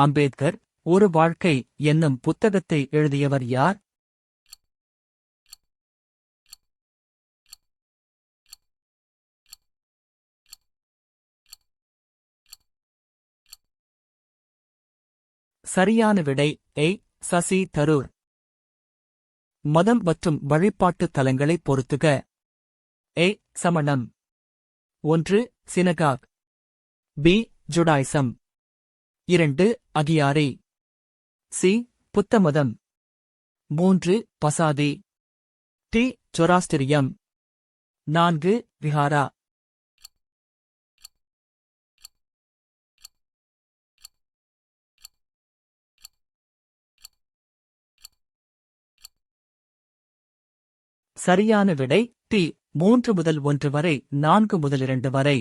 அம்பேத்கர் ஒரு வாழ்க்கை என்னும் புத்தகத்தை எழுதியவர் யார்? சரியான விடை சசி தரூர். மதம் மற்றும் வழிபாட்டு தலங்களை பொருத்துக. சமணம். 1 சினகாக். பி ஜுடாய்சம். 2 அகியாரி. சி புத்த மதம். 3 பசாதி. டி ஜொராஸ்டிரியம். 4 விஹாரா. சரியான விடை டி 3 முதல் 1 வரை, 4 முதல் 2 வரை.